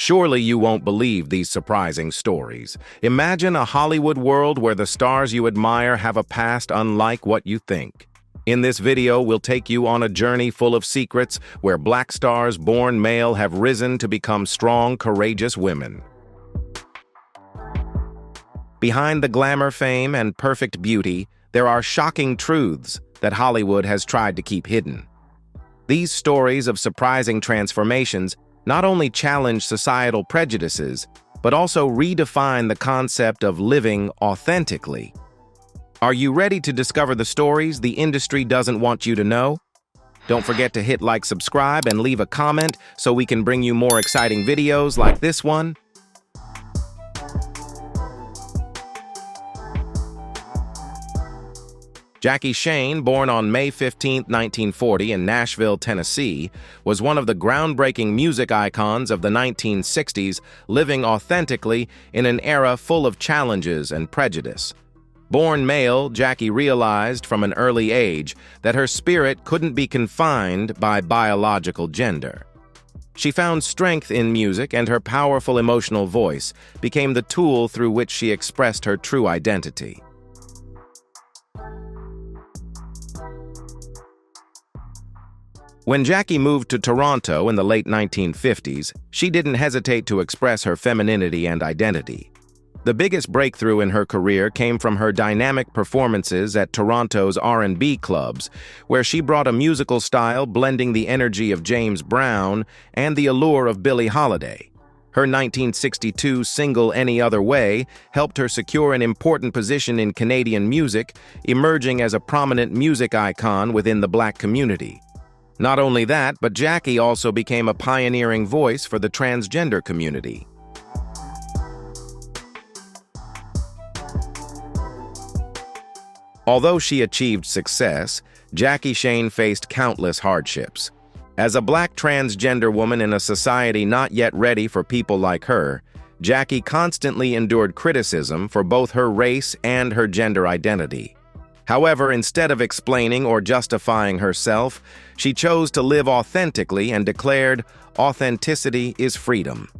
Surely you won't believe these surprising stories. Imagine a Hollywood world where the stars you admire have a past unlike what you think. In this video, we'll take you on a journey full of secrets where black stars born male have risen to become strong, courageous women. Behind the glamour, fame, and perfect beauty, there are shocking truths that Hollywood has tried to keep hidden. These stories of surprising transformations not only challenge societal prejudices, but also redefine the concept of living authentically. Are you ready to discover the stories the industry doesn't want you to know? Don't forget to hit like, subscribe, and leave a comment so we can bring you more exciting videos like this one. Jackie Shane, born on May 15, 1940 in Nashville, Tennessee, was one of the groundbreaking music icons of the 1960s, living authentically in an era full of challenges and prejudice. Born male, Jackie realized from an early age that her spirit couldn't be confined by biological gender. She found strength in music, and her powerful emotional voice became the tool through which she expressed her true identity. When Jackie moved to Toronto in the late 1950s, she didn't hesitate to express her femininity and identity. The biggest breakthrough in her career came from her dynamic performances at Toronto's R&B clubs, where she brought a musical style blending the energy of James Brown and the allure of Billie Holiday. Her 1962 single Any Other Way helped her secure an important position in Canadian music, emerging as a prominent music icon within the Black community. Not only that, but Jackie also became a pioneering voice for the transgender community. Although she achieved success, Jackie Shane faced countless hardships. As a Black transgender woman in a society not yet ready for people like her, Jackie constantly endured criticism for both her race and her gender identity. However, instead of explaining or justifying herself, she chose to live authentically and declared, "Authenticity is freedom."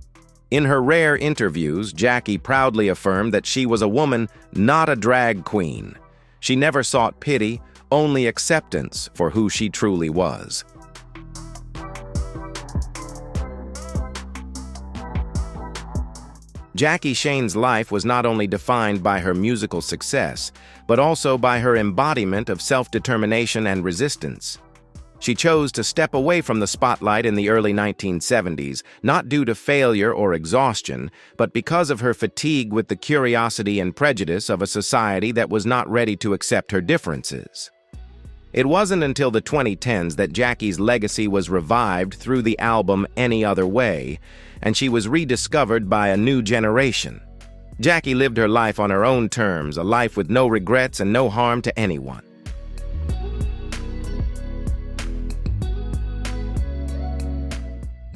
In her rare interviews, Jackie proudly affirmed that she was a woman, not a drag queen. She never sought pity, only acceptance for who she truly was. Jackie Shane's life was not only defined by her musical success, but also by her embodiment of self-determination and resistance. She chose to step away from the spotlight in the early 1970s, not due to failure or exhaustion, but because of her fatigue with the curiosity and prejudice of a society that was not ready to accept her differences. It wasn't until the 2010s that Jackie's legacy was revived through the album Any Other Way, and she was rediscovered by a new generation. Jackie lived her life on her own terms, a life with no regrets and no harm to anyone.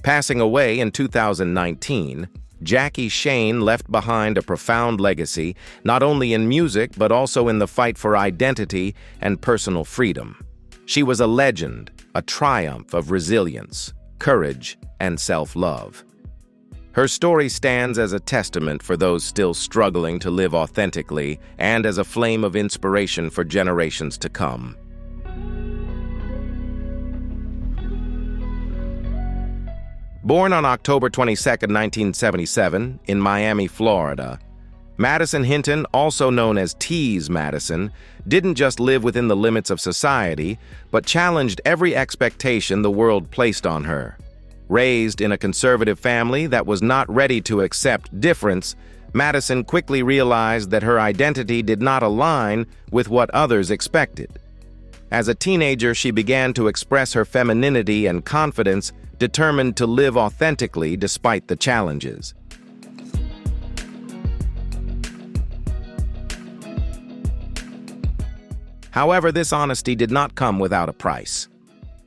Passing away in 2019, Jackie Shane left behind a profound legacy, not only in music but also in the fight for identity and personal freedom. She was a legend, a triumph of resilience, courage, and self-love. Her story stands as a testament for those still struggling to live authentically and as a flame of inspiration for generations to come. Born on October 22, 1977, in Miami, Florida, Madison Hinton, also known as Tease Madison, didn't just live within the limits of society, but challenged every expectation the world placed on her. Raised in a conservative family that was not ready to accept difference, Madison quickly realized that her identity did not align with what others expected. As a teenager, she began to express her femininity and confidence, determined to live authentically despite the challenges. However, this honesty did not come without a price.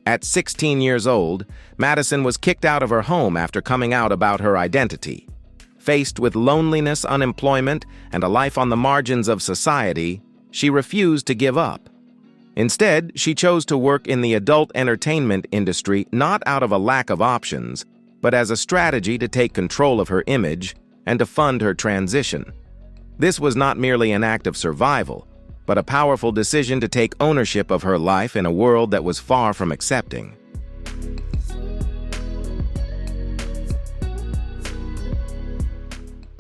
At 16 years old, Madison was kicked out of her home after coming out about her identity. Faced with loneliness, unemployment, and a life on the margins of society, she refused to give up. Instead, she chose to work in the adult entertainment industry not out of a lack of options, but as a strategy to take control of her image and to fund her transition. This was not merely an act of survival, but a powerful decision to take ownership of her life in a world that was far from accepting.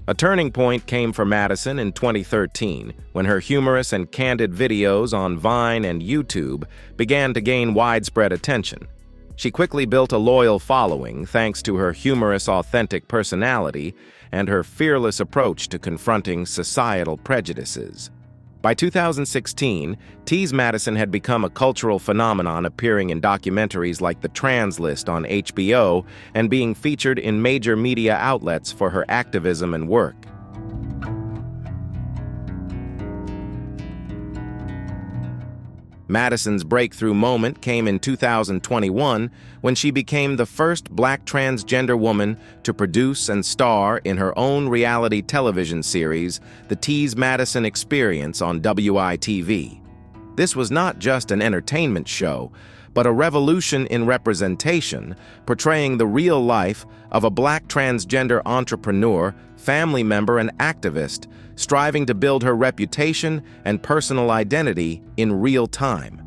A turning point came for Madison in 2013, when her humorous and candid videos on Vine and YouTube began to gain widespread attention. She quickly built a loyal following thanks to her humorous, authentic personality and her fearless approach to confronting societal prejudices. By 2016, Tease Madison had become a cultural phenomenon, appearing in documentaries like The Trans List on HBO and being featured in major media outlets for her activism and work. Madison's breakthrough moment came in 2021 when she became the first Black transgender woman to produce and star in her own reality television series, The Tease Madison Experience on WITV. This was not just an entertainment show, but a revolution in representation, portraying the real life of a Black transgender entrepreneur, family member, and activist, striving to build her reputation and personal identity in real time.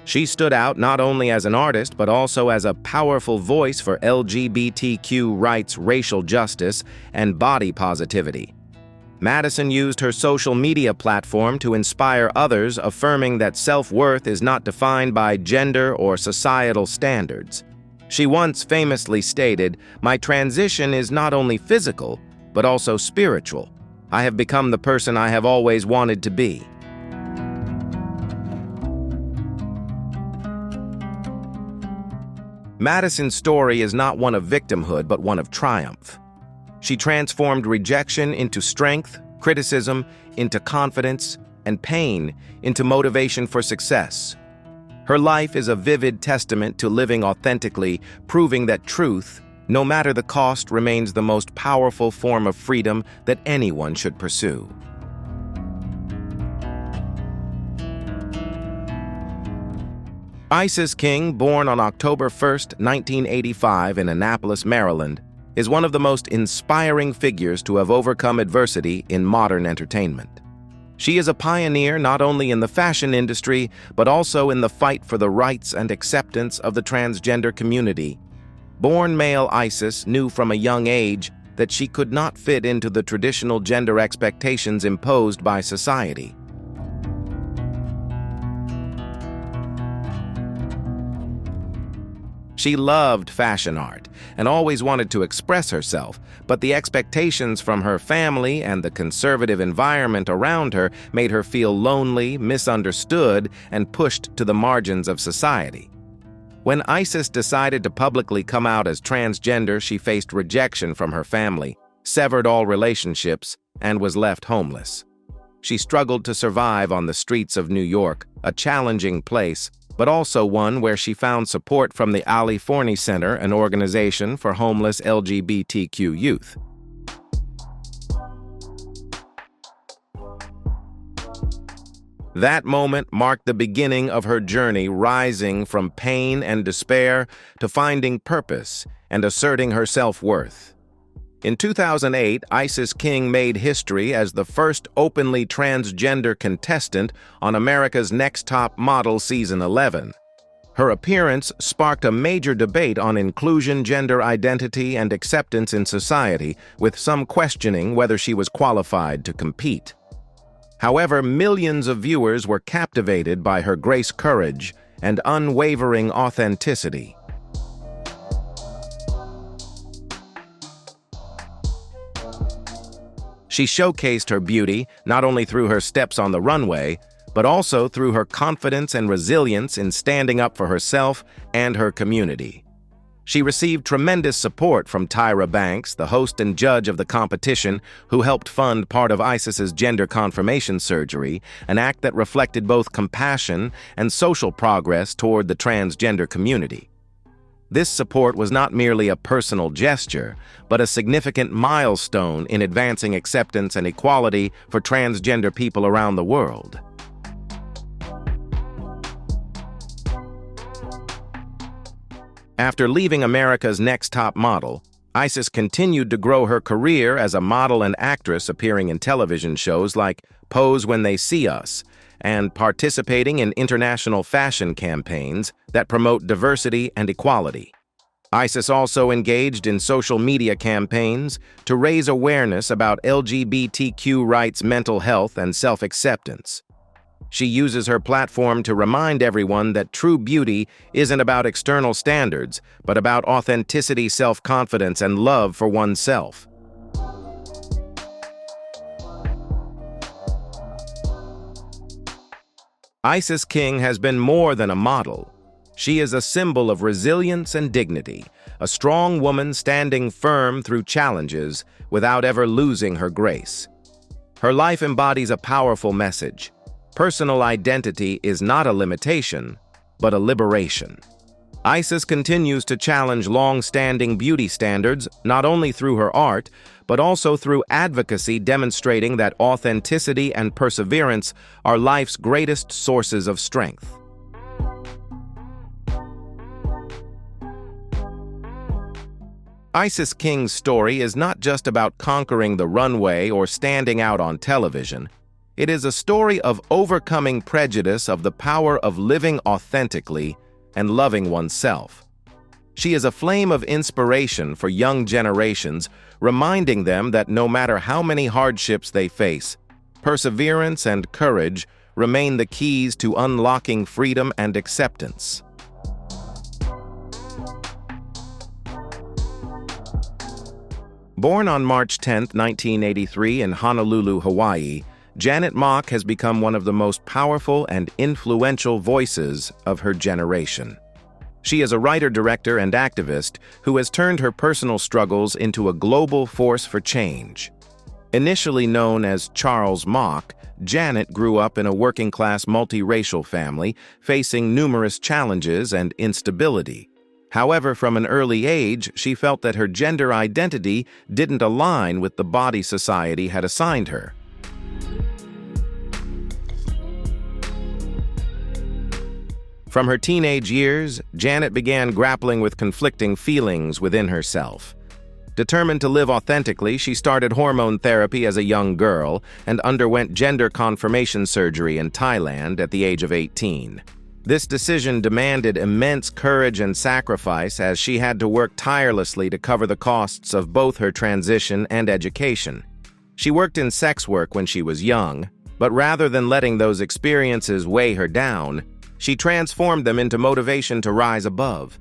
She stood out not only as an artist, but also as a powerful voice for LGBTQ rights, racial justice, and body positivity. Madison used her social media platform to inspire others, affirming that self-worth is not defined by gender or societal standards. She once famously stated, "My transition is not only physical, but also spiritual. I have become the person I have always wanted to be." Madison's story is not one of victimhood, but one of triumph. She transformed rejection into strength, criticism into confidence, and pain into motivation for success. Her life is a vivid testament to living authentically, proving that truth, no matter the cost, remains the most powerful form of freedom that anyone should pursue. Isis King, born on October 1, 1985 in Annapolis, Maryland, is one of the most inspiring figures to have overcome adversity in modern entertainment. She is a pioneer not only in the fashion industry, but also in the fight for the rights and acceptance of the transgender community. Born male Isis knew from a young age that she could not fit into the traditional gender expectations imposed by society. She loved fashion art and always wanted to express herself, but the expectations from her family and the conservative environment around her made her feel lonely, misunderstood, and pushed to the margins of society. When Isis decided to publicly come out as transgender, she faced rejection from her family, severed all relationships, and was left homeless. She struggled to survive on the streets of New York, a challenging place, but also one where she found support from the Ali Forney Center, an organization for homeless LGBTQ youth. That moment marked the beginning of her journey, rising from pain and despair to finding purpose and asserting her self-worth. In 2008, Isis King made history as the first openly transgender contestant on America's Next Top Model Season 11. Her appearance sparked a major debate on inclusion, gender identity, and acceptance in society, with some questioning whether she was qualified to compete. However, millions of viewers were captivated by her grace, courage, and unwavering authenticity. She showcased her beauty not only through her steps on the runway, but also through her confidence and resilience in standing up for herself and her community. She received tremendous support from Tyra Banks, the host and judge of the competition, who helped fund part of Isis's gender confirmation surgery, an act that reflected both compassion and social progress toward the transgender community. This support was not merely a personal gesture, but a significant milestone in advancing acceptance and equality for transgender people around the world. After leaving America's Next Top Model, Isis continued to grow her career as a model and actress, appearing in television shows like Pose When They See Us and participating in international fashion campaigns that promote diversity and equality. Isis also engaged in social media campaigns to raise awareness about LGBTQ rights, mental health, and self-acceptance. She uses her platform to remind everyone that true beauty isn't about external standards, but about authenticity, self-confidence, and love for oneself. Isis King has been more than a model. She is a symbol of resilience and dignity, a strong woman standing firm through challenges without ever losing her grace. Her life embodies a powerful message. Personal identity is not a limitation, but a liberation. Isis continues to challenge long-standing beauty standards not only through her art, but also through advocacy, demonstrating that authenticity and perseverance are life's greatest sources of strength. Isis King's story is not just about conquering the runway or standing out on television. It is a story of overcoming prejudice, of the power of living authentically and loving oneself. She is a flame of inspiration for young generations, reminding them that no matter how many hardships they face, perseverance and courage remain the keys to unlocking freedom and acceptance. Born on March 10, 1983 in Honolulu, Hawaii, Janet Mock has become one of the most powerful and influential voices of her generation. She is a writer, director, and activist who has turned her personal struggles into a global force for change. Initially known as Charles Mock, Janet grew up in a working-class multiracial family, facing numerous challenges and instability. However, from an early age, she felt that her gender identity didn't align with the body society had assigned her. From her teenage years, Janet began grappling with conflicting feelings within herself. Determined to live authentically, she started hormone therapy as a young girl and underwent gender confirmation surgery in Thailand at the age of 18. This decision demanded immense courage and sacrifice, as she had to work tirelessly to cover the costs of both her transition and education. She worked in sex work when she was young, but rather than letting those experiences weigh her down, she transformed them into motivation to rise above.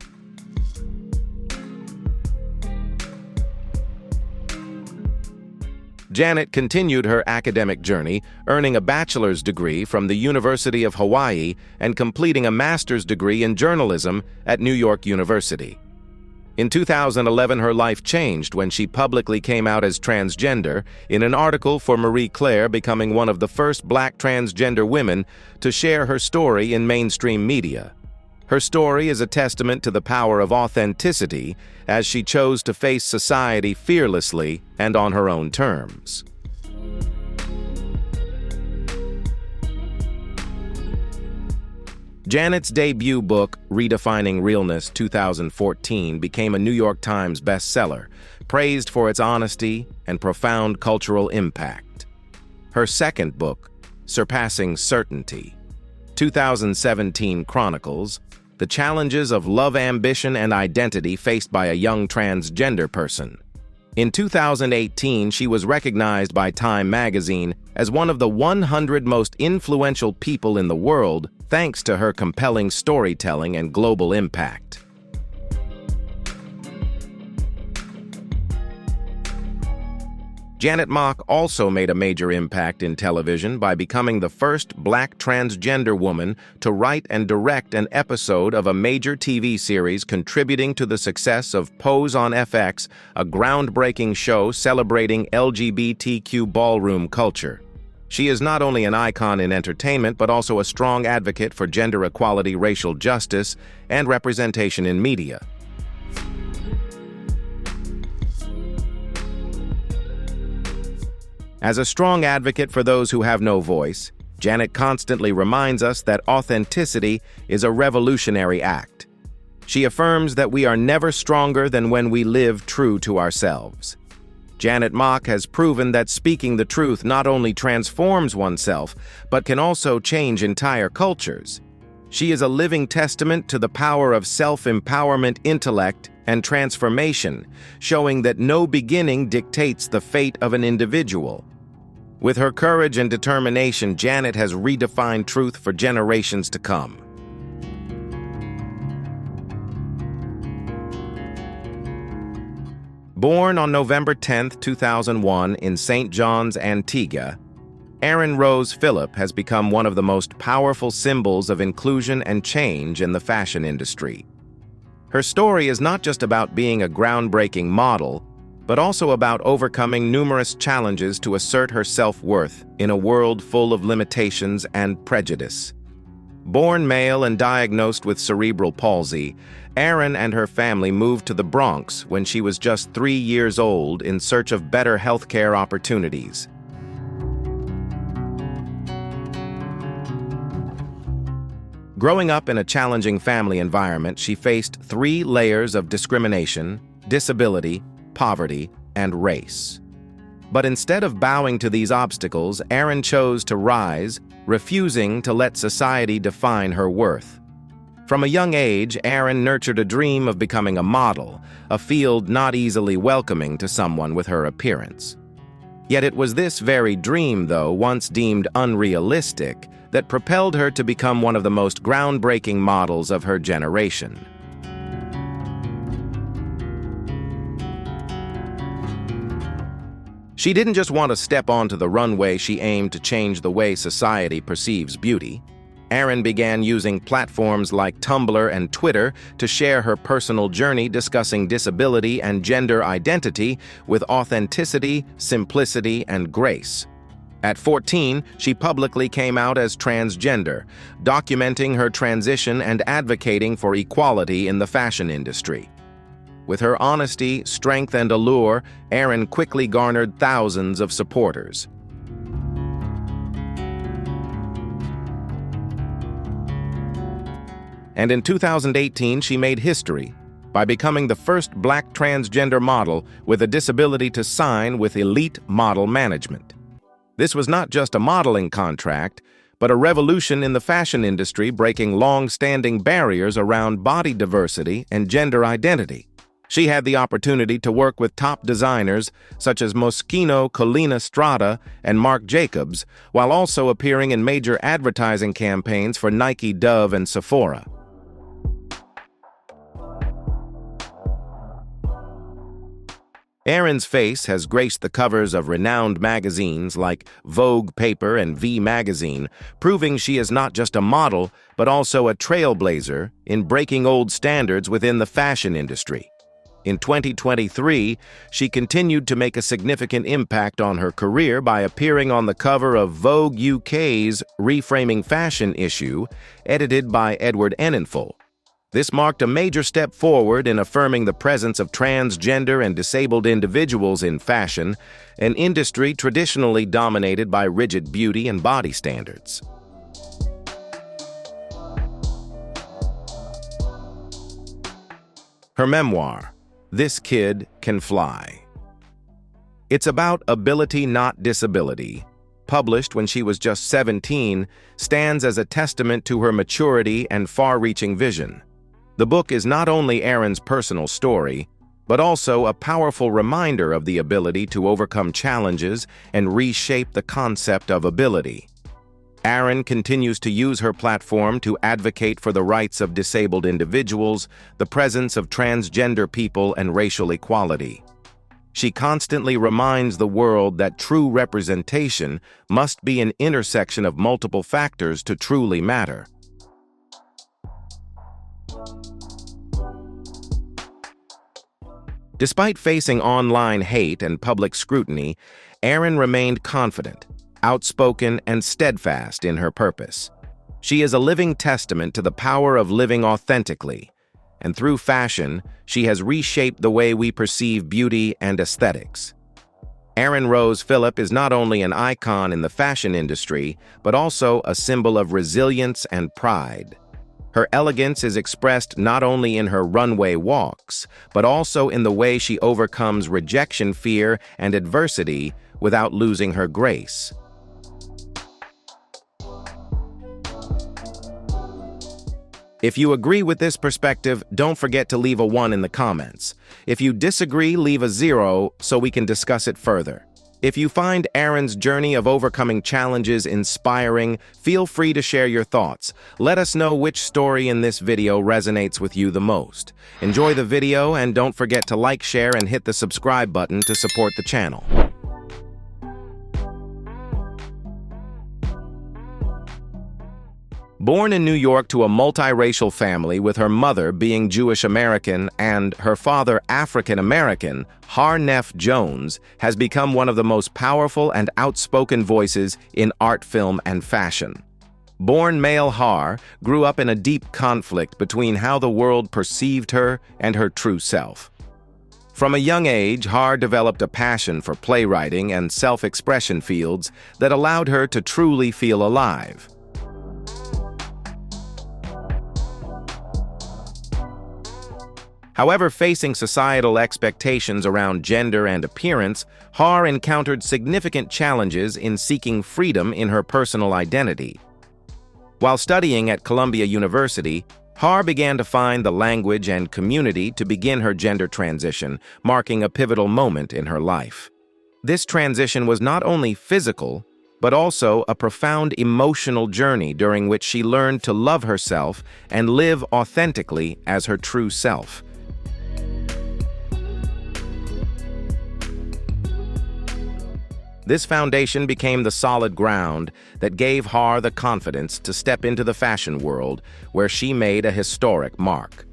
Janet continued her academic journey, earning a bachelor's degree from the University of Hawaii and completing a master's degree in journalism at New York University. In 2011, her life changed when she publicly came out as transgender in an article for Marie Claire, becoming one of the first Black transgender women to share her story in mainstream media. Her story is a testament to the power of authenticity, as she chose to face society fearlessly and on her own terms. Janet's debut book, Redefining Realness 2014, became a New York Times bestseller, praised for its honesty and profound cultural impact. Her second book, Surpassing Certainty 2017, chronicles the challenges of love, ambition, and identity faced by a young transgender person. In 2018, she was recognized by Time magazine as one of the 100 most influential people in the world, thanks to her compelling storytelling and global impact. Janet Mock also made a major impact in television by becoming the first Black transgender woman to write and direct an episode of a major TV series, contributing to the success of Pose on FX, a groundbreaking show celebrating LGBTQ ballroom culture. She is not only an icon in entertainment, but also a strong advocate for gender equality, racial justice, and representation in media. As a strong advocate for those who have no voice, Janet constantly reminds us that authenticity is a revolutionary act. She affirms that we are never stronger than when we live true to ourselves. Janet Mock has proven that speaking the truth not only transforms oneself, but can also change entire cultures. She is a living testament to the power of self-empowerment, intellect, and transformation, showing that no beginning dictates the fate of an individual. With her courage and determination, Janet has redefined truth for generations to come. Born on November 10, 2001 in St. John's, Antigua, Erin Rose Phillip has become one of the most powerful symbols of inclusion and change in the fashion industry. Her story is not just about being a groundbreaking model, but also about overcoming numerous challenges to assert her self-worth in a world full of limitations and prejudice. Born male and diagnosed with cerebral palsy, Erin and her family moved to the Bronx when she was just 3 years old in search of better healthcare opportunities. Growing up in a challenging family environment, she faced 3 layers of discrimination, disability, poverty, and race. But instead of bowing to these obstacles, Erin chose to rise, refusing to let society define her worth. From a young age, Erin nurtured a dream of becoming a model, a field not easily welcoming to someone with her appearance. Yet it was this very dream, though once deemed unrealistic, that propelled her to become one of the most groundbreaking models of her generation. She didn't just want to step onto the runway, she aimed to change the way society perceives beauty. Erin began using platforms like Tumblr and Twitter to share her personal journey discussing disability and gender identity with authenticity, simplicity, and grace. At 14, she publicly came out as transgender, documenting her transition and advocating for equality in the fashion industry. With her honesty, strength, and allure, Erin quickly garnered thousands of supporters. And in 2018, she made history by becoming the first Black transgender model with a disability to sign with Elite Model Management. This was not just a modeling contract, but a revolution in the fashion industry, breaking long-standing barriers around body diversity and gender identity. She had the opportunity to work with top designers such as Moschino, Colina Strada, and Marc Jacobs, while also appearing in major advertising campaigns for Nike, Dove, and Sephora. Erin's face has graced the covers of renowned magazines like Vogue Paper and V Magazine, proving she is not just a model, but also a trailblazer in breaking old standards within the fashion industry. In 2023, she continued to make a significant impact on her career by appearing on the cover of Vogue UK's Reframing Fashion issue, edited by Edward Enninful. This marked a major step forward in affirming the presence of transgender and disabled individuals in fashion, an industry traditionally dominated by rigid beauty and body standards. Her memoir, This Kid Can Fly. It's about ability, not disability. Published when she was just 17, stands as a testament to her maturity and far-reaching vision. The book is not only Erin's personal story, but also a powerful reminder of the ability to overcome challenges and reshape the concept of ability. Erin continues to use her platform to advocate for the rights of disabled individuals, the presence of transgender people, and racial equality. She constantly reminds the world that true representation must be an intersection of multiple factors to truly matter. Despite facing online hate and public scrutiny, Erin remained confident, outspoken, and steadfast in her purpose. She is a living testament to the power of living authentically, and through fashion, she has reshaped the way we perceive beauty and aesthetics. Erin Rose Phillip is not only an icon in the fashion industry, but also a symbol of resilience and pride. Her elegance is expressed not only in her runway walks, but also in the way she overcomes rejection fear and adversity without losing her grace. If you agree with this perspective, don't forget to leave a 1 in the comments. If you disagree, leave a 0 so we can discuss it further. If you find Erin's journey of overcoming challenges inspiring, feel free to share your thoughts. Let us know which story in this video resonates with you the most. Enjoy the video and don't forget to like, share, and hit the subscribe button to support the channel. Born in New York to a multiracial family with her mother being Jewish-American and her father African-American, Har Neff Jones has become one of the most powerful and outspoken voices in art, film, and fashion. Born male Har grew up in a deep conflict between how the world perceived her and her true self. From a young age, Har developed a passion for playwriting and self-expression fields that allowed her to truly feel alive. However, facing societal expectations around gender and appearance, Har encountered significant challenges in seeking freedom in her personal identity. While studying at Columbia University, Har began to find the language and community to begin her gender transition, marking a pivotal moment in her life. This transition was not only physical, but also a profound emotional journey during which she learned to love herself and live authentically as her true self. This foundation became the solid ground that gave Har the confidence to step into the fashion world, where she made a historic mark.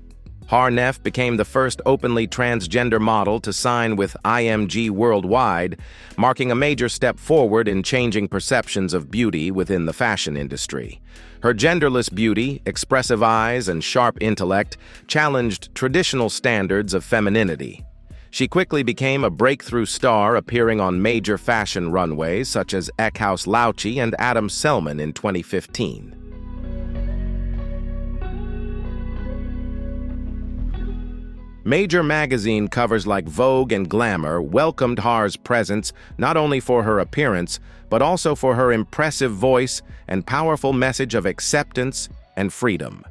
Har Neff became the first openly transgender model to sign with IMG Worldwide, marking a major step forward in changing perceptions of beauty within the fashion industry. Her genderless beauty, expressive eyes, and sharp intellect challenged traditional standards of femininity. She quickly became a breakthrough star, appearing on major fashion runways such as Eckhouse Lauchi and Adam Selman in 2015. Major magazine covers like Vogue and Glamour welcomed Har's presence not only for her appearance, but also for her impressive voice and powerful message of acceptance and freedom.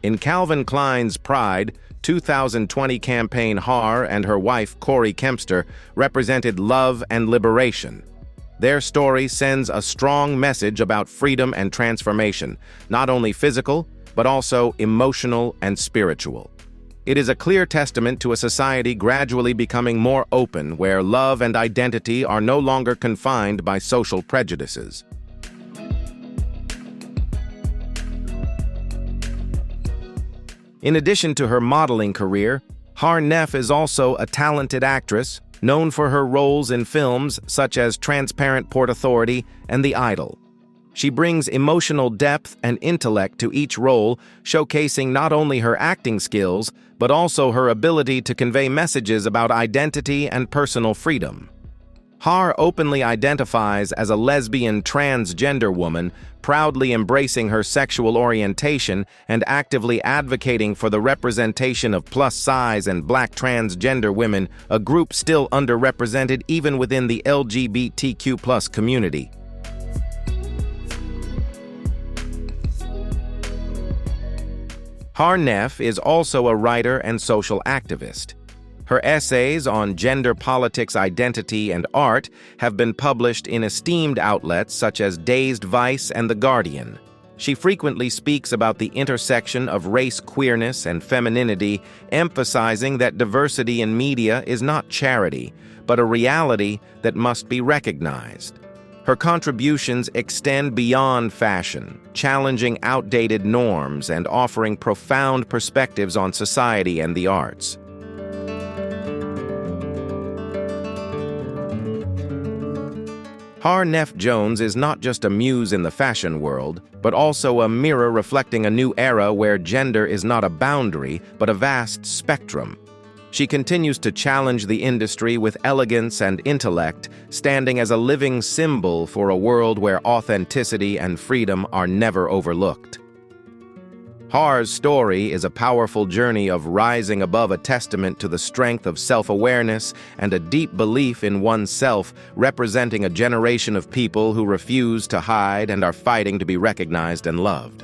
In Calvin Klein's Pride 2020 campaign, Har and her wife Corey Kempster represented love and liberation. Their story sends a strong message about freedom and transformation, not only physical, but also emotional and spiritual. It is a clear testament to a society gradually becoming more open, where love and identity are no longer confined by social prejudices. In addition to her modeling career, Har Neff is also a talented actress, known for her roles in films such as Transparent Port Authority and The Idol. She brings emotional depth and intellect to each role, showcasing not only her acting skills, but also her ability to convey messages about identity and personal freedom. Har openly identifies as a lesbian transgender woman, proudly embracing her sexual orientation and actively advocating for the representation of plus-size and Black transgender women, a group still underrepresented even within the LGBTQ+ community. Har Neff is also a writer and social activist. Her essays on gender politics, identity, and art have been published in esteemed outlets such as Dazed Vice and The Guardian. She frequently speaks about the intersection of race, queerness, and femininity, emphasizing that diversity in media is not charity, but a reality that must be recognized. Her contributions extend beyond fashion, challenging outdated norms and offering profound perspectives on society and the arts. Har Neff Jones is not just a muse in the fashion world, but also a mirror reflecting a new era where gender is not a boundary, but a vast spectrum. She continues to challenge the industry with elegance and intellect, standing as a living symbol for a world where authenticity and freedom are never overlooked. Har's story is a powerful journey of rising above, a testament to the strength of self-awareness and a deep belief in oneself, representing a generation of people who refuse to hide and are fighting to be recognized and loved.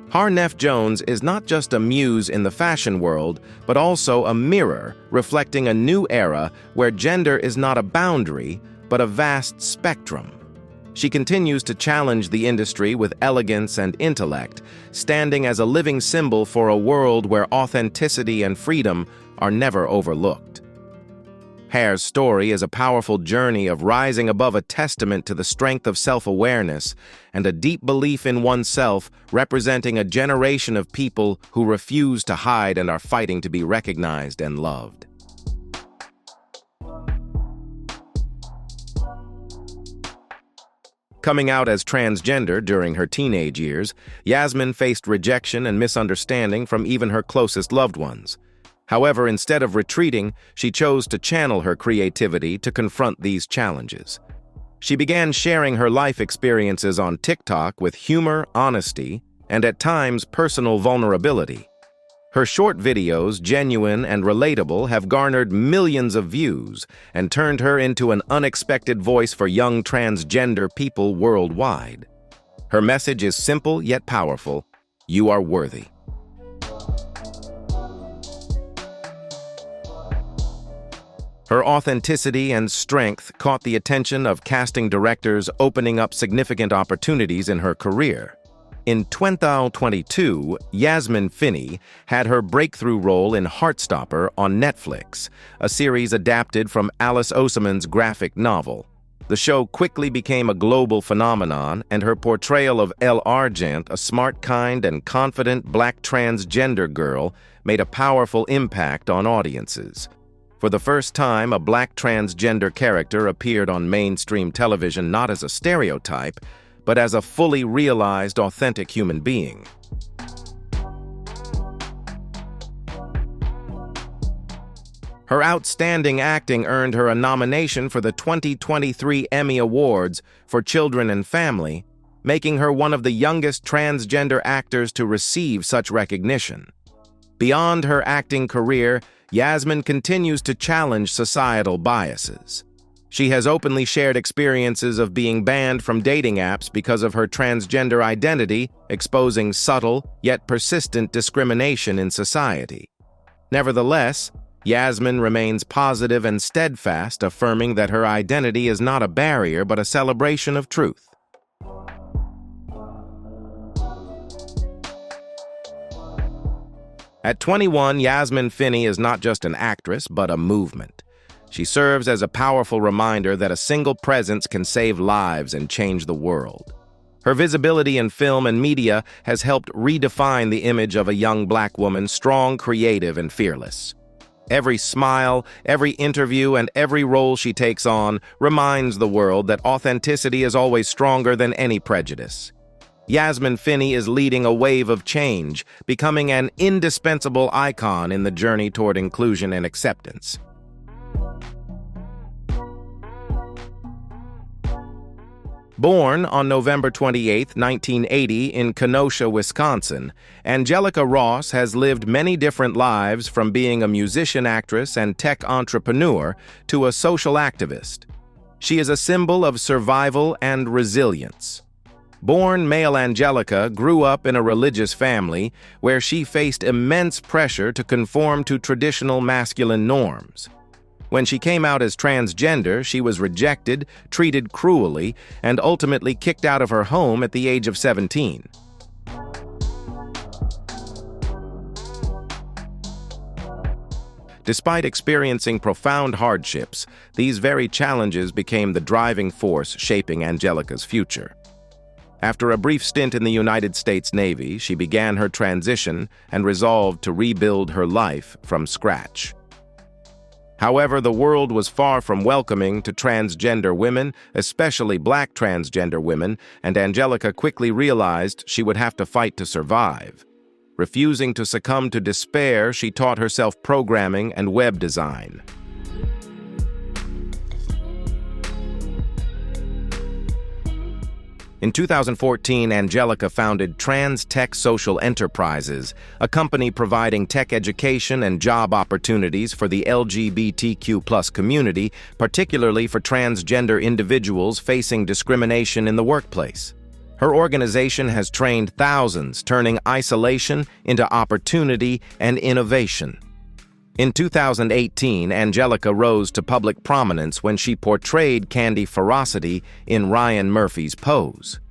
Har Neff-Jones is not just a muse in the fashion world, but also a mirror reflecting a new era where gender is not a boundary, but a vast spectrum. She continues to challenge the industry with elegance and intellect, standing as a living symbol for a world where authenticity and freedom are never overlooked. Har's story is a powerful journey of rising above, a testament to the strength of self-awareness and a deep belief in oneself, representing a generation of people who refuse to hide and are fighting to be recognized and loved. Coming out as transgender during her teenage years, Yasmin faced rejection and misunderstanding from even her closest loved ones. However, instead of retreating, she chose to channel her creativity to confront these challenges. She began sharing her life experiences on TikTok with humor, honesty, and at times personal vulnerability. Her short videos, genuine and relatable, have garnered millions of views and turned her into an unexpected voice for young transgender people worldwide. Her message is simple yet powerful: you are worthy. Her authenticity and strength caught the attention of casting directors, opening up significant opportunities in her career. In 2022, Yasmin Finney had her breakthrough role in Heartstopper on Netflix, a series adapted from Alice Oseman's graphic novel. The show quickly became a global phenomenon, and her portrayal of Elle Argent, a smart, kind, and confident Black transgender girl, made a powerful impact on audiences. For the first time, a Black transgender character appeared on mainstream television not as a stereotype, but as a fully realized, authentic human being. Her outstanding acting earned her a nomination for the 2023 Emmy Awards for Children and Family, making her one of the youngest transgender actors to receive such recognition. Beyond her acting career, Yasmin continues to challenge societal biases. She has openly shared experiences of being banned from dating apps because of her transgender identity, exposing subtle yet persistent discrimination in society. Nevertheless, Yasmin remains positive and steadfast, affirming that her identity is not a barrier but a celebration of truth. At 21, Yasmin Finney is not just an actress, but a movement. She serves as a powerful reminder that a single presence can save lives and change the world. Her visibility in film and media has helped redefine the image of a young Black woman, strong, creative, and fearless. Every smile, every interview, and every role she takes on reminds the world that authenticity is always stronger than any prejudice. Yasmin Finney is leading a wave of change, becoming an indispensable icon in the journey toward inclusion and acceptance. Born on November 28, 1980, in Kenosha, Wisconsin, Angelica Ross has lived many different lives, from being a musician, actress, and tech entrepreneur to a social activist. She is a symbol of survival and resilience. Born male, Angelica grew up in a religious family where she faced immense pressure to conform to traditional masculine norms. When she came out as transgender, she was rejected, treated cruelly, and ultimately kicked out of her home at the age of 17. Despite experiencing profound hardships, these very challenges became the driving force shaping Angelica's future. After a brief stint in the United States Navy, she began her transition and resolved to rebuild her life from scratch. However, the world was far from welcoming to transgender women, especially Black transgender women, and Angelica quickly realized she would have to fight to survive. Refusing to succumb to despair, she taught herself programming and web design. In 2014, Angelica founded Trans Tech Social Enterprises, a company providing tech education and job opportunities for the LGBTQ+ community, particularly for transgender individuals facing discrimination in the workplace. Her organization has trained thousands, turning isolation into opportunity and innovation. In 2018, Angelica rose to public prominence when she portrayed Candy Ferocity in Ryan Murphy's Pose.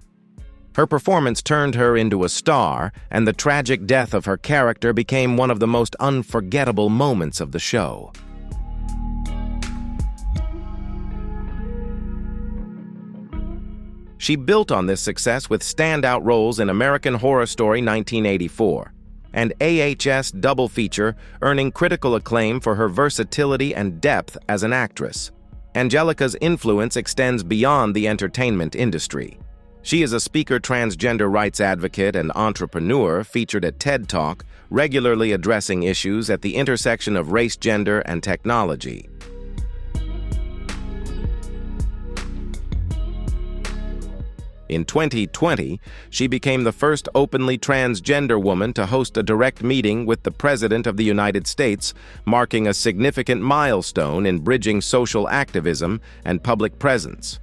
Her performance turned her into a star, and the tragic death of her character became one of the most unforgettable moments of the show. She built on this success with standout roles in American Horror Story 1984 and AHS Double Feature, earning critical acclaim for her versatility and depth as an actress. Angelica's influence extends beyond the entertainment industry. She is a speaker, transgender rights advocate, and entrepreneur featured at TED Talk, regularly addressing issues at the intersection of race, gender, and technology. In 2020, she became the first openly transgender woman to host a direct meeting with the President of the United States, marking a significant milestone in bridging social activism and public presence.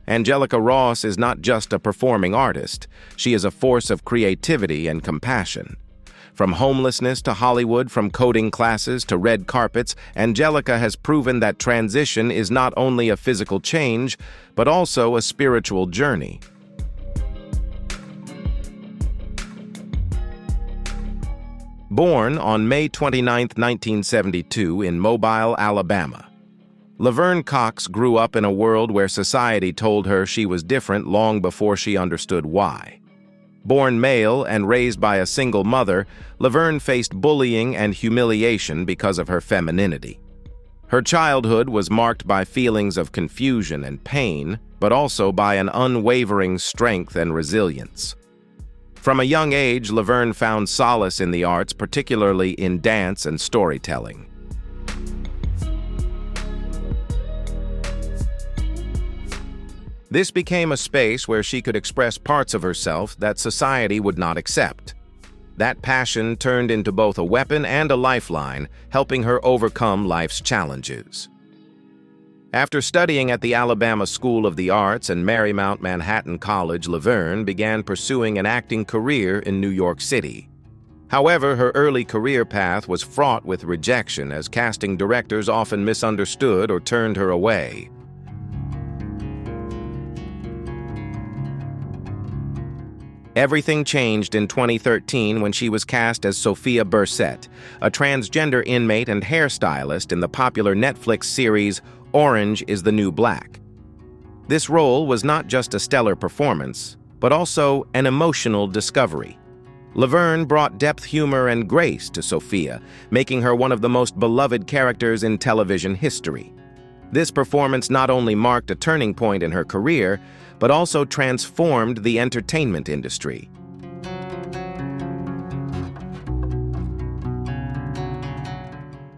Angelica Ross is not just a performing artist, she is a force of creativity and compassion. From homelessness to Hollywood, from coding classes to red carpets, Angelica has proven that transition is not only a physical change, but also a spiritual journey. Born on May 29, 1972, in Mobile, Alabama, Laverne Cox grew up in a world where society told her she was different long before she understood why. Born male and raised by a single mother, Laverne faced bullying and humiliation because of her femininity. Her childhood was marked by feelings of confusion and pain, but also by an unwavering strength and resilience. From a young age, Laverne found solace in the arts, particularly in dance and storytelling. This became a space where she could express parts of herself that society would not accept. That passion turned into both a weapon and a lifeline, helping her overcome life's challenges. After studying at the Alabama School of the Arts and Marymount Manhattan College, Laverne began pursuing an acting career in New York City. However, her early career path was fraught with rejection, as casting directors often misunderstood or turned her away. Everything changed in 2013 when she was cast as Sophia Bursette, a transgender inmate and hairstylist in the popular Netflix series Orange is the New Black. This role was not just a stellar performance, but also an emotional discovery. Laverne brought depth, humor, and grace to Sophia, making her one of the most beloved characters in television history. This performance not only marked a turning point in her career, but also transformed the entertainment industry.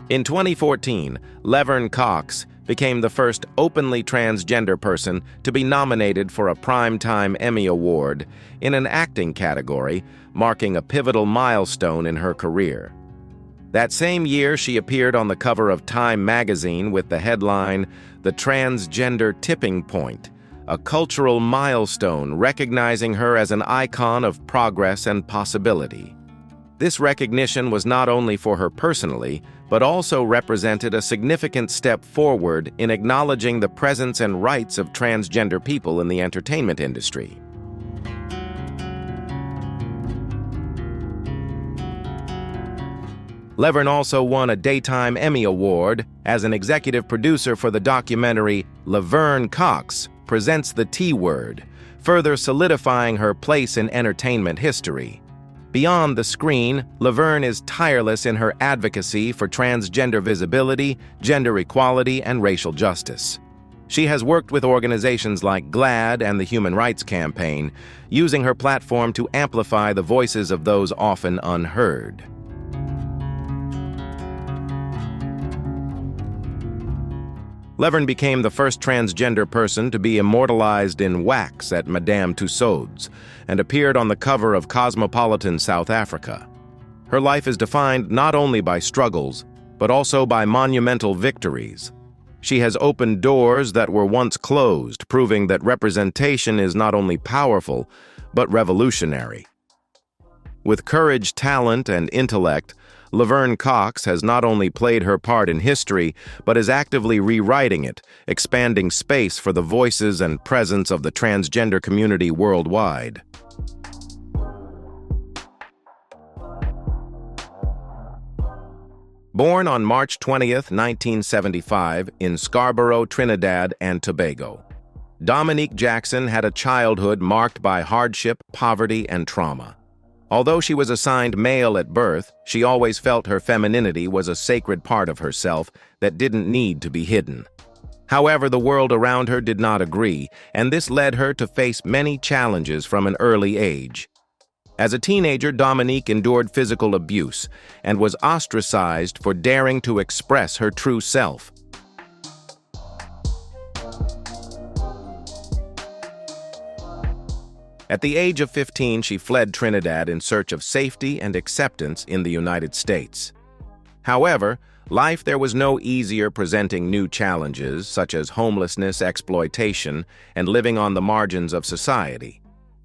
In 2014, Laverne Cox became the first openly transgender person to be nominated for a Primetime Emmy Award in an acting category, marking a pivotal milestone in her career. That same year, she appeared on the cover of Time magazine with the headline, "The Transgender Tipping Point," a cultural milestone recognizing her as an icon of progress and possibility. This recognition was not only for her personally, but also represented a significant step forward in acknowledging the presence and rights of transgender people in the entertainment industry. Laverne also won a Daytime Emmy Award as an executive producer for the documentary Laverne Cox Presents the T-Word, further solidifying her place in entertainment history. Beyond the screen, Laverne is tireless in her advocacy for transgender visibility, gender equality, and racial justice. She has worked with organizations like GLAAD and the Human Rights Campaign, using her platform to amplify the voices of those often unheard. Laverne became the first transgender person to be immortalized in wax at Madame Tussauds and appeared on the cover of Cosmopolitan South Africa. Her life is defined not only by struggles, but also by monumental victories. She has opened doors that were once closed, proving that representation is not only powerful, but revolutionary. With courage, talent, and intellect, Laverne Cox has not only played her part in history, but is actively rewriting it, expanding space for the voices and presence of the transgender community worldwide. Born on March 20th, 1975, in Scarborough, Trinidad and Tobago, Dominique Jackson had a childhood marked by hardship, poverty, and trauma. Although she was assigned male at birth, she always felt her femininity was a sacred part of herself that didn't need to be hidden. However, the world around her did not agree, and this led her to face many challenges from an early age. As a teenager, Dominique endured physical abuse and was ostracized for daring to express her true self. At the age of 15, she fled Trinidad in search of safety and acceptance in the United States. However, life there was no easier, presenting new challenges such as homelessness, exploitation, and living on the margins of society.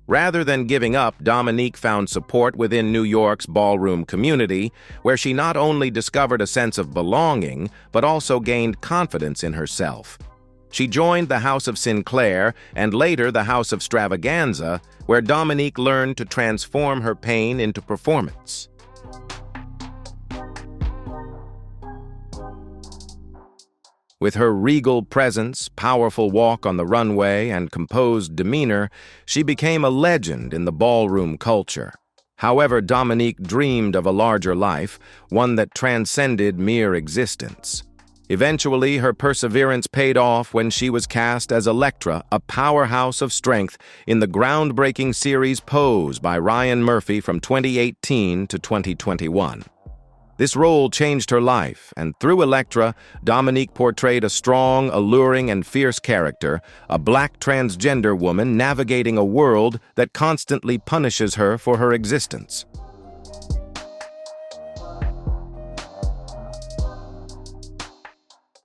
Rather than giving up, Dominique found support within New York's ballroom community, where she not only discovered a sense of belonging, but also gained confidence in herself. She joined the House of Sinclair and later the House of Stravaganza, where Dominique learned to transform her pain into performance. With her regal presence, powerful walk on the runway, and composed demeanor, she became a legend in the ballroom culture. However, Dominique dreamed of a larger life, one that transcended mere existence. Eventually, her perseverance paid off when she was cast as Elektra, a powerhouse of strength, in the groundbreaking series Pose by Ryan Murphy from 2018 to 2021. This role changed her life, and through Elektra, Dominique portrayed a strong, alluring, and fierce character, a black transgender woman navigating a world that constantly punishes her for her existence.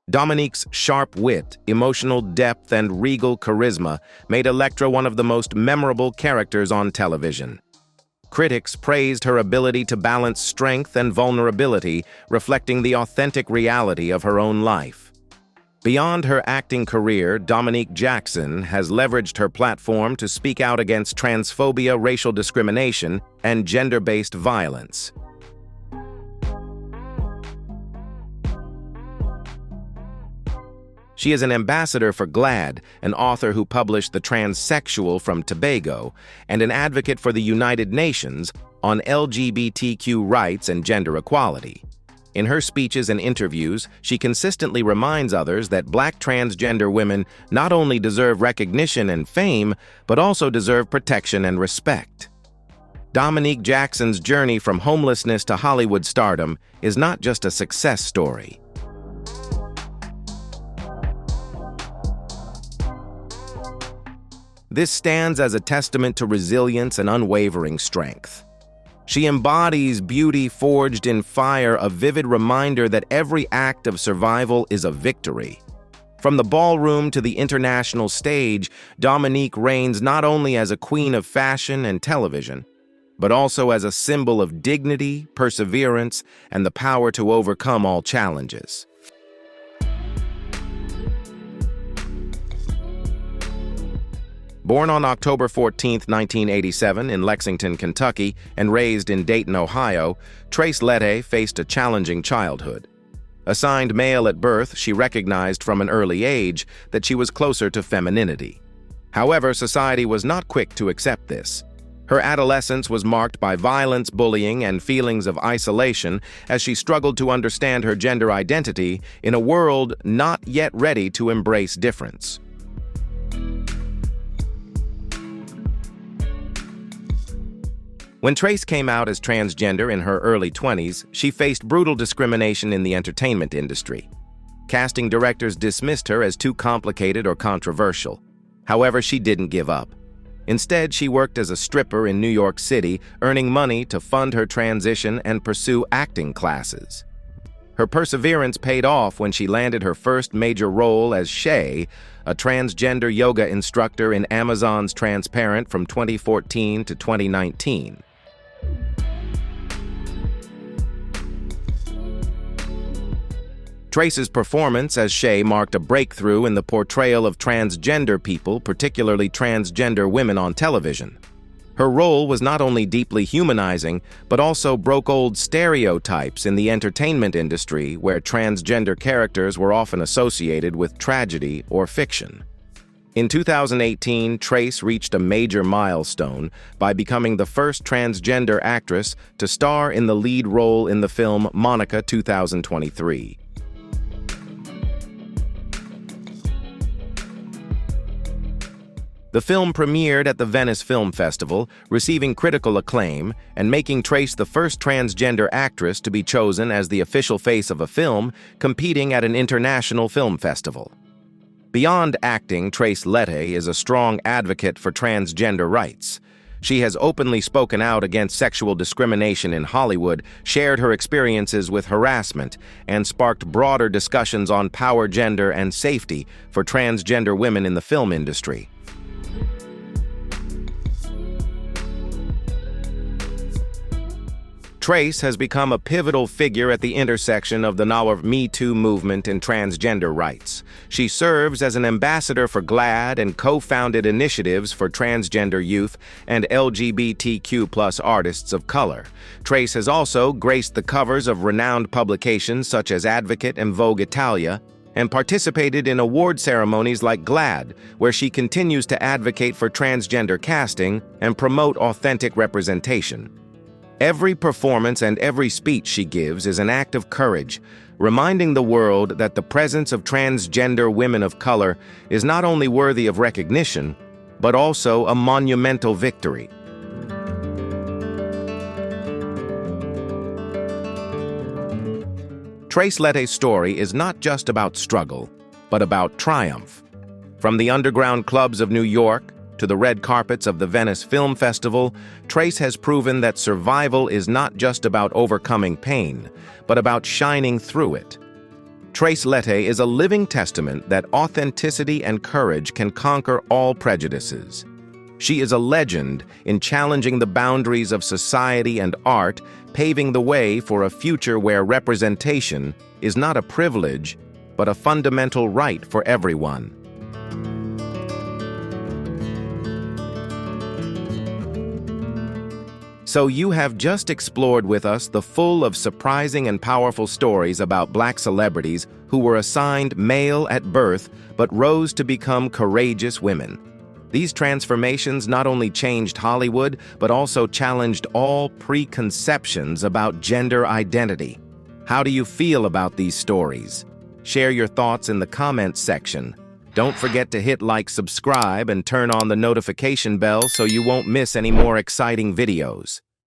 Dominique's sharp wit, emotional depth, and regal charisma made Elektra one of the most memorable characters on television. Critics praised her ability to balance strength and vulnerability, reflecting the authentic reality of her own life. Beyond her acting career, Dominique Jackson has leveraged her platform to speak out against transphobia, racial discrimination, and gender-based violence. She is an ambassador for GLAAD, an author who published The Transsexual from Tobago, and an advocate for the United Nations on LGBTQ rights and gender equality. In her speeches and interviews, she consistently reminds others that Black transgender women not only deserve recognition and fame, but also deserve protection and respect. Dominique Jackson's journey from homelessness to Hollywood stardom is not just a success story. This stands as a testament to resilience and unwavering strength. She embodies beauty forged in fire, a vivid reminder that every act of survival is a victory. From the ballroom to the international stage, Dominique reigns not only as a queen of fashion and television, but also as a symbol of dignity, perseverance, and the power to overcome all challenges. Born on October 14, 1987, in Lexington, Kentucky, and raised in Dayton, Ohio, Trace Lette faced a challenging childhood. Assigned male at birth, she recognized from an early age that she was closer to femininity. However, society was not quick to accept this. Her adolescence was marked by violence, bullying, and feelings of isolation as she struggled to understand her gender identity in a world not yet ready to embrace difference. When Trace came out as transgender in her early 20s, she faced brutal discrimination in the entertainment industry. Casting directors dismissed her as too complicated or controversial. However, she didn't give up. Instead, she worked as a stripper in New York City, earning money to fund her transition and pursue acting classes. Her perseverance paid off when she landed her first major role as Shay, a transgender yoga instructor in Amazon's Transparent from 2014 to 2019. Trace's performance as Shay marked a breakthrough in the portrayal of transgender people, particularly transgender women on television. Her role was not only deeply humanizing, but also broke old stereotypes in the entertainment industry where transgender characters were often associated with tragedy or fiction. In 2018, Trace reached a major milestone by becoming the first transgender actress to star in the lead role in the film Monica 2023. The film premiered at the Venice Film Festival, receiving critical acclaim and making Trace the first transgender actress to be chosen as the official face of a film competing at an international film festival. Beyond acting, Trace Letty is a strong advocate for transgender rights. She has openly spoken out against sexual discrimination in Hollywood, shared her experiences with harassment, and sparked broader discussions on power, gender, and safety for transgender women in the film industry. Trace has become a pivotal figure at the intersection of the now Me Too movement and transgender rights. She serves as an ambassador for GLAAD and co-founded initiatives for transgender youth and LGBTQ+ artists of color. Trace has also graced the covers of renowned publications such as Advocate and Vogue Italia, and participated in award ceremonies like GLAAD, where she continues to advocate for transgender casting and promote authentic representation. Every performance and every speech she gives is an act of courage, reminding the world that the presence of transgender women of color is not only worthy of recognition, but also a monumental victory. Trace Letty's story is not just about struggle, but about triumph. From the underground clubs of New York to the red carpets of the Venice Film Festival, Trace has proven that survival is not just about overcoming pain, but about shining through it. Trace Letty is a living testament that authenticity and courage can conquer all prejudices. She is a legend in challenging the boundaries of society and art, paving the way for a future where representation is not a privilege, but a fundamental right for everyone. So you have just explored with us the full of surprising and powerful stories about Black celebrities who were assigned male at birth but rose to become courageous women. These transformations not only changed Hollywood but also challenged all preconceptions about gender identity. How do you feel about these stories? Share your thoughts in the comments section. Don't forget to hit like, subscribe, and turn on the notification bell so you won't miss any more exciting videos.